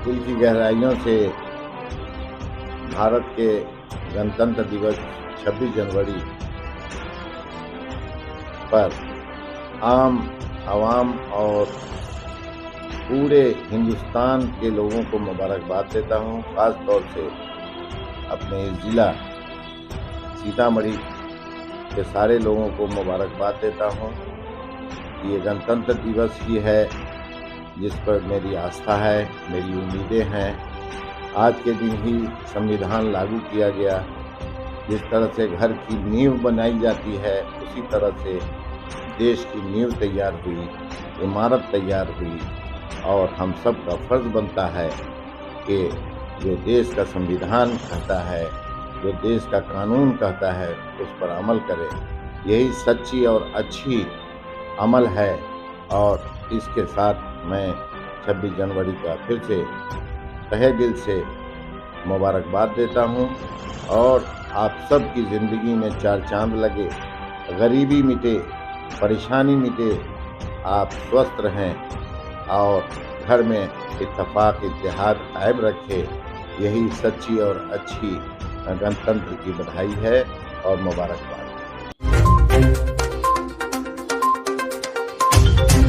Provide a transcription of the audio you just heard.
दिल की गहराइयों से भारत के गणतंत्र दिवस 26 जनवरी पर आम आवाम और पूरे हिंदुस्तान के लोगों को मुबारकबाद देता हूँ। ख़ास तौर से अपने ज़िला सीतामढ़ी के सारे लोगों को मुबारकबाद देता हूँ। ये गणतंत्र दिवस ही है जिस पर मेरी आस्था है, मेरी उम्मीदें हैं। आज के दिन ही संविधान लागू किया गया। जिस तरह से घर की नींव बनाई जाती है, उसी तरह से देश की नींव तैयार हुई, इमारत तैयार हुई और हम सब का फर्ज बनता है कि जो देश का संविधान कहता है, जो देश का कानून कहता है, उस पर अमल करें। यही सच्ची और अच्छी अमल है और इसके साथ मैं 26 जनवरी का फिर से तहे दिल से मुबारकबाद देता हूँ और आप सब की ज़िंदगी में चार चांद लगे, गरीबी मिटे, परेशानी मिटे, आप स्वस्थ रहें और घर में इत्तेफाक इत्तेहाद कायम रखे। यही सच्ची और अच्छी गणतंत्र की बधाई है और मुबारकबाद।